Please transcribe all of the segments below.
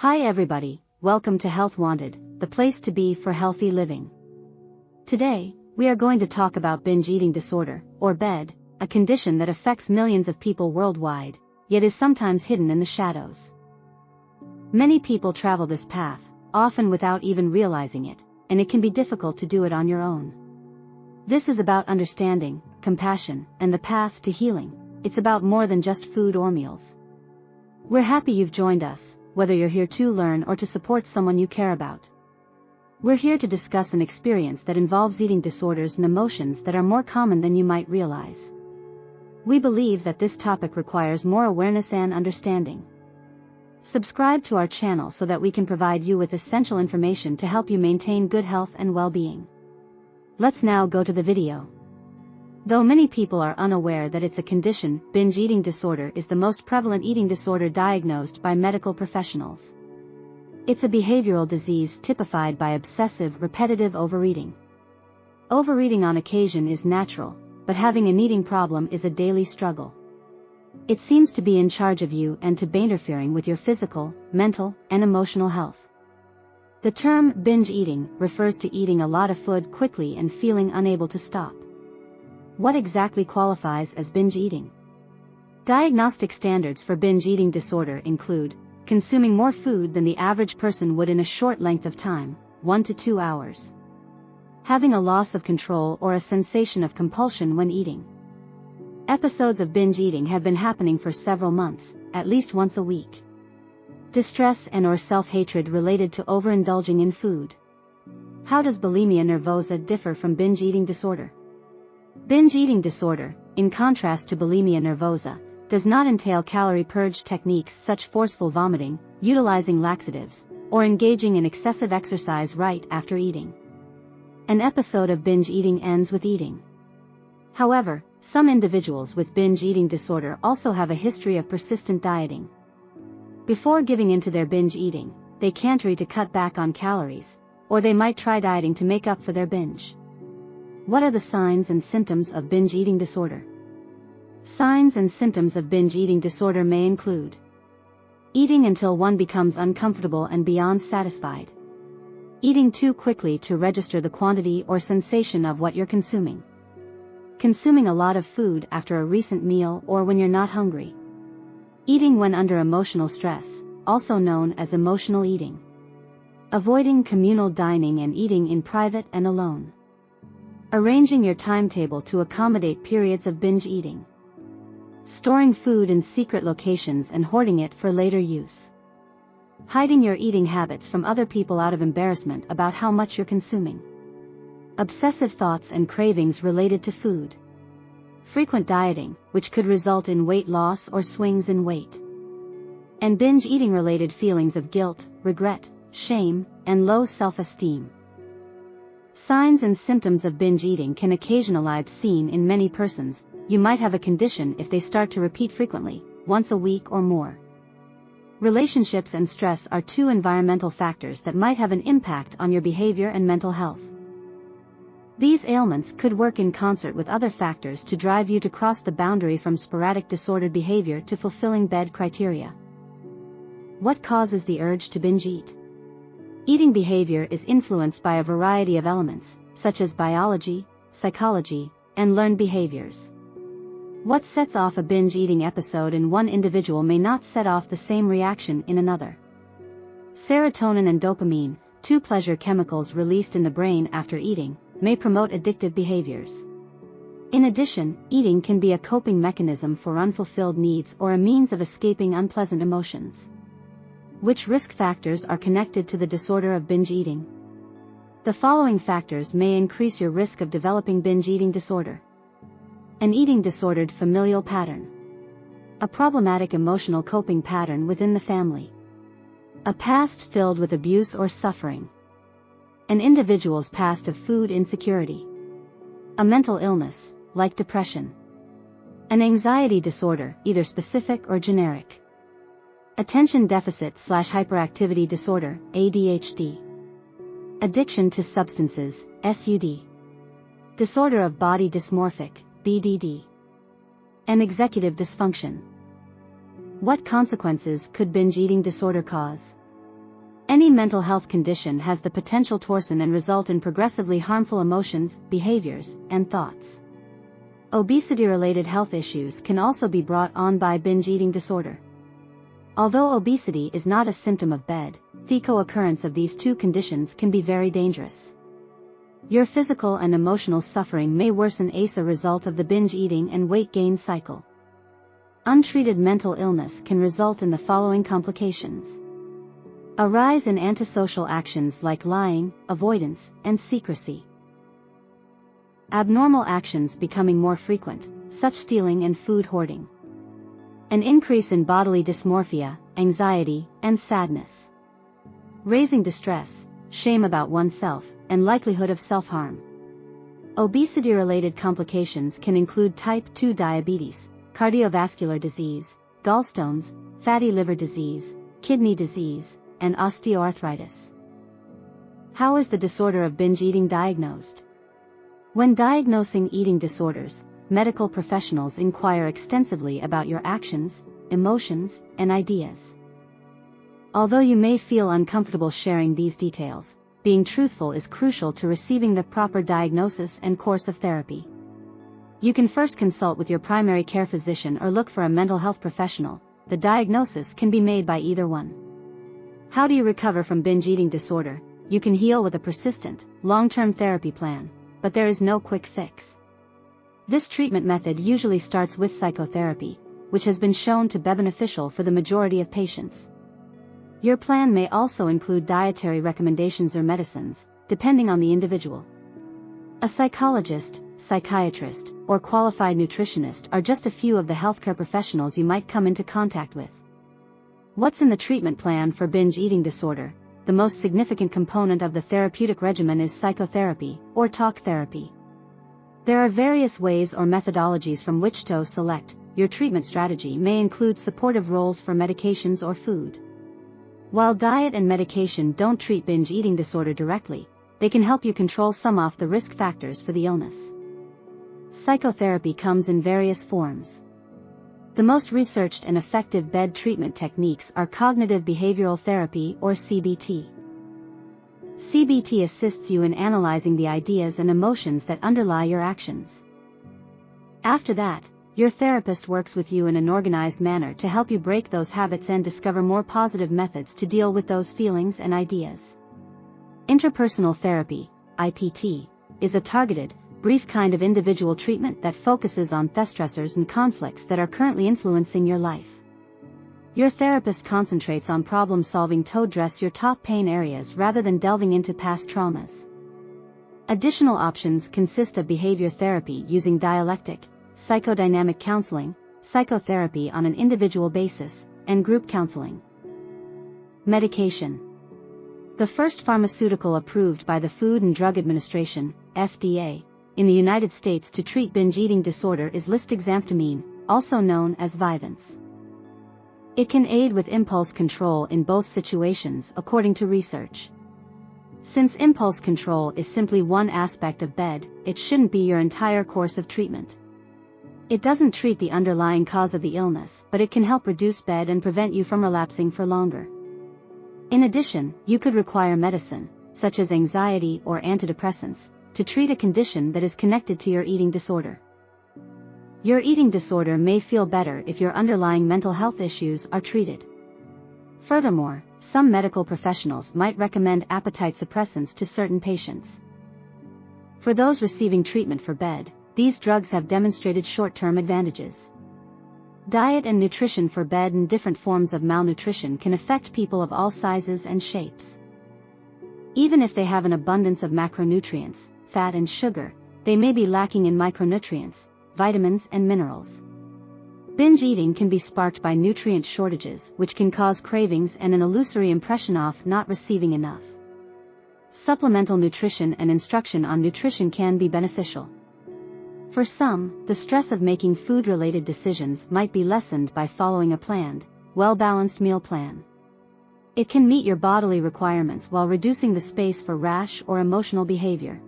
Hi everybody, welcome to Health Wanted, the place to be for healthy living. Today, we are going to talk about binge eating disorder, or BED, a condition that affects millions of people worldwide, yet is sometimes hidden in the shadows. Many people travel this path, often without even realizing it, and it can be difficult to do it on your own. This is about understanding, compassion, and the path to healing. It's about more than just food or meals. We're happy you've joined us, whether you're here to learn or to support someone you care about. We're here to discuss an experience that involves eating disorders and emotions that are more common than you might realize. We believe that this topic requires more awareness and understanding. Subscribe to our channel so that we can provide you with essential information to help you maintain good health and well-being. Let's now go to the video. Though many people are unaware that it's a condition, binge eating disorder is the most prevalent eating disorder diagnosed by medical professionals. It's a behavioral disease typified by obsessive, repetitive overeating. Overeating on occasion is natural, but having an eating problem is a daily struggle. It seems to be in charge of you and to be interfering with your physical, mental, and emotional health. The term binge eating refers to eating a lot of food quickly and feeling unable to stop. What exactly qualifies as binge eating? Diagnostic standards for binge eating disorder include consuming more food than the average person would in a short length of time, 1 to 2 hours. Having a loss of control or a sensation of compulsion when eating. Episodes of binge eating have been happening for several months, at least once a week. Distress and/or self-hatred related to overindulging in food. How does bulimia nervosa differ from binge eating disorder? Binge eating disorder, in contrast to bulimia nervosa, does not entail calorie purge techniques such as forceful vomiting, utilizing laxatives, or engaging in excessive exercise right after eating. An episode of binge eating ends with eating. However, some individuals with binge eating disorder also have a history of persistent dieting. Before giving into their binge eating, they can try to cut back on calories, or they might try dieting to make up for their binge. What are the signs and symptoms of binge eating disorder? Signs and symptoms of binge eating disorder may include eating until one becomes uncomfortable and beyond satisfied. Eating too quickly to register the quantity or sensation of what you're consuming. Consuming a lot of food after a recent meal or when you're not hungry. Eating when under emotional stress, also known as emotional eating. Avoiding communal dining and eating in private and alone. Arranging your timetable to accommodate periods of binge eating. Storing food in secret locations and hoarding it for later use. Hiding your eating habits from other people out of embarrassment about how much you're consuming. Obsessive thoughts and cravings related to food. Frequent dieting, which could result in weight loss or swings in weight. And binge eating related feelings of guilt, regret, shame, and low self-esteem. Signs and symptoms of binge eating can occasionally be seen in many persons. You might have a condition if they start to repeat frequently, once a week or more. Relationships and stress are two environmental factors that might have an impact on your behavior and mental health. These ailments could work in concert with other factors to drive you to cross the boundary from sporadic disordered behavior to fulfilling BED criteria. What causes the urge to binge eat? Eating behavior is influenced by a variety of elements, such as biology, psychology, and learned behaviors. What sets off a binge eating episode in one individual may not set off the same reaction in another. Serotonin and dopamine, two pleasure chemicals released in the brain after eating, may promote addictive behaviors. In addition, eating can be a coping mechanism for unfulfilled needs or a means of escaping unpleasant emotions. Which risk factors are connected to the disorder of binge eating? The following factors may increase your risk of developing binge eating disorder. An eating disordered familial pattern. A problematic emotional coping pattern within the family. A past filled with abuse or suffering. An individual's past of food insecurity. A mental illness, like depression. An anxiety disorder, either specific or generic. Attention deficit/hyperactivity disorder, ADHD. Addiction to substances, SUD. Disorder of body dysmorphic, BDD. And executive dysfunction. What consequences could binge eating disorder cause? Any mental health condition has the potential to worsen and result in progressively harmful emotions, behaviors, and thoughts. Obesity-related health issues can also be brought on by binge eating disorder. Although obesity is not a symptom of BED, the co-occurrence of these two conditions can be very dangerous. Your physical and emotional suffering may worsen as a result of the binge eating and weight gain cycle. Untreated mental illness can result in the following complications: a rise in antisocial actions like lying, avoidance, and secrecy. Abnormal actions becoming more frequent, such stealing and food hoarding. An increase in bodily dysmorphia, anxiety, and sadness. Raising distress, shame about oneself, and likelihood of self-harm. Obesity-related complications can include type 2 diabetes, cardiovascular disease, gallstones, fatty liver disease, kidney disease, and osteoarthritis. How is the disorder of binge eating diagnosed? When diagnosing eating disorders, medical professionals inquire extensively about your actions, emotions, and ideas. Although you may feel uncomfortable sharing these details, being truthful is crucial to receiving the proper diagnosis and course of therapy. You can first consult with your primary care physician or look for a mental health professional. The diagnosis can be made by either one. How do you recover from binge eating disorder? You can heal with a persistent, long-term therapy plan, but there is no quick fix. This treatment method usually starts with psychotherapy, which has been shown to be beneficial for the majority of patients. Your plan may also include dietary recommendations or medicines, depending on the individual. A psychologist, psychiatrist, or qualified nutritionist are just a few of the healthcare professionals you might come into contact with. What's in the treatment plan for binge eating disorder? The most significant component of the therapeutic regimen is psychotherapy, or talk therapy. There are various ways or methodologies from which to select. Your treatment strategy may include supportive roles for medications or food. While diet and medication don't treat binge eating disorder directly, they can help you control some of the risk factors for the illness. Psychotherapy comes in various forms. The most researched and effective BED treatment techniques are cognitive behavioral therapy, or CBT. CBT assists you in analyzing the ideas and emotions that underlie your actions. After that, your therapist works with you in an organized manner to help you break those habits and discover more positive methods to deal with those feelings and ideas. Interpersonal therapy, IPT, is a targeted, brief kind of individual treatment that focuses on the stressors and conflicts that are currently influencing your life. Your therapist concentrates on problem-solving to address your top pain areas rather than delving into past traumas. Additional options consist of behavior therapy using dialectic, psychodynamic counseling, psychotherapy on an individual basis, and group counseling. Medication. The first pharmaceutical approved by the Food and Drug Administration, FDA, in the United States to treat binge eating disorder is lisdexamfetamine, also known as Vyvanse. It can aid with impulse control in both situations according to research. Since impulse control is simply one aspect of BED, it shouldn't be your entire course of treatment. It doesn't treat the underlying cause of the illness, but it can help reduce BED and prevent you from relapsing for longer. In addition, you could require medicine, such as anxiety or antidepressants, to treat a condition that is connected to your eating disorder. Your eating disorder may feel better if your underlying mental health issues are treated. Furthermore, some medical professionals might recommend appetite suppressants to certain patients. For those receiving treatment for BED, these drugs have demonstrated short-term advantages. Diet and nutrition for BED and different forms of malnutrition can affect people of all sizes and shapes. Even if they have an abundance of macronutrients, fat and sugar, they may be lacking in micronutrients, vitamins and minerals. Binge eating can be sparked by nutrient shortages, which can cause cravings and an illusory impression of not receiving enough. Supplemental nutrition and instruction on nutrition can be beneficial. For some, the stress of making food-related decisions might be lessened by following a planned, well-balanced meal plan. It can meet your bodily requirements while reducing the space for rash or emotional behavior.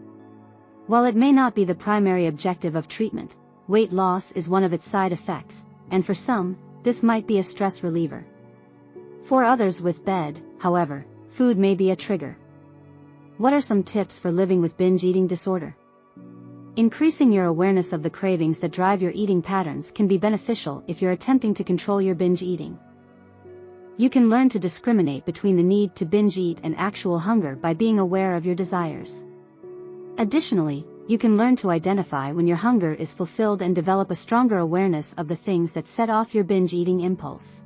While it may not be the primary objective of treatment, weight loss is one of its side effects, and for some, this might be a stress reliever. For others with BED, however, food may be a trigger. What are some tips for living with binge eating disorder? Increasing your awareness of the cravings that drive your eating patterns can be beneficial if you're attempting to control your binge eating. You can learn to discriminate between the need to binge eat and actual hunger by being aware of your desires. Additionally, you can learn to identify when your hunger is fulfilled and develop a stronger awareness of the things that set off your binge eating impulse.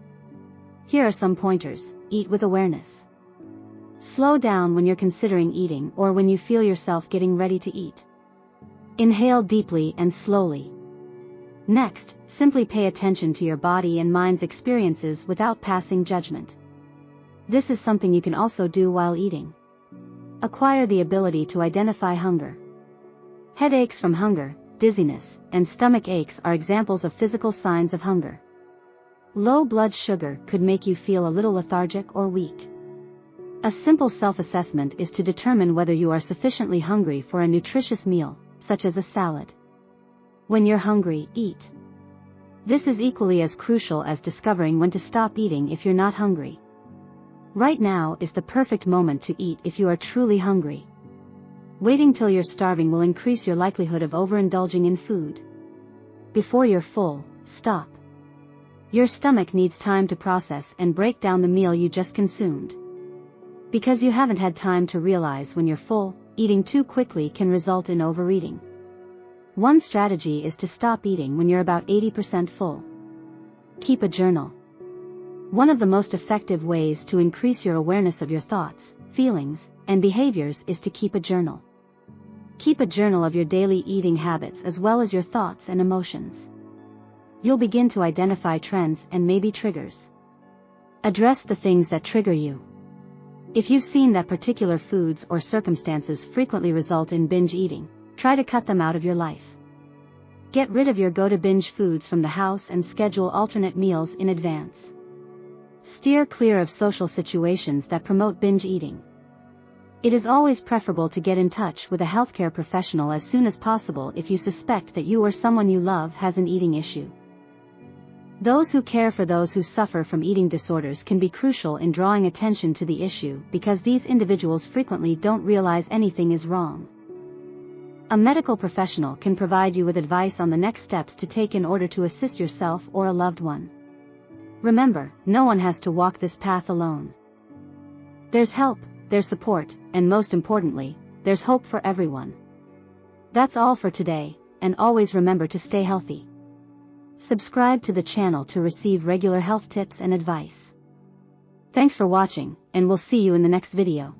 Here are some pointers. Eat with awareness. Slow down when you're considering eating or when you feel yourself getting ready to eat. Inhale deeply and slowly. Next, simply pay attention to your body and mind's experiences without passing judgment. This is something you can also do while eating. Acquire the ability to identify hunger. Headaches from hunger, dizziness, and stomach aches are examples of physical signs of hunger. Low blood sugar could make you feel a little lethargic or weak. A simple self-assessment is to determine whether you are sufficiently hungry for a nutritious meal, such as a salad. When you're hungry, eat. This is equally as crucial as discovering when to stop eating if you're not hungry. Right now is the perfect moment to eat if you are truly hungry. Waiting till you're starving will increase your likelihood of overindulging in food. Before you're full, stop. Your stomach needs time to process and break down the meal you just consumed. Because you haven't had time to realize when you're full, eating too quickly can result in overeating. One strategy is to stop eating when you're about 80% full. Keep a journal. One of the most effective ways to increase your awareness of your thoughts, feelings, and behaviors is to keep a journal. Keep a journal of your daily eating habits as well as your thoughts and emotions. You'll begin to identify trends and maybe triggers. Address the things that trigger you. If you've seen that particular foods or circumstances frequently result in binge eating, try to cut them out of your life. Get rid of your go-to-binge foods from the house and schedule alternate meals in advance. Steer clear of social situations that promote binge eating. It is always preferable to get in touch with a healthcare professional as soon as possible if you suspect that you or someone you love has an eating issue. Those who care for those who suffer from eating disorders can be crucial in drawing attention to the issue because these individuals frequently don't realize anything is wrong. A medical professional can provide you with advice on the next steps to take in order to assist yourself or a loved one. Remember, no one has to walk this path alone. There's help, there's support, and most importantly, there's hope for everyone. That's all for today, and always remember to stay healthy. Subscribe to the channel to receive regular health tips and advice. Thanks for watching, and we'll see you in the next video.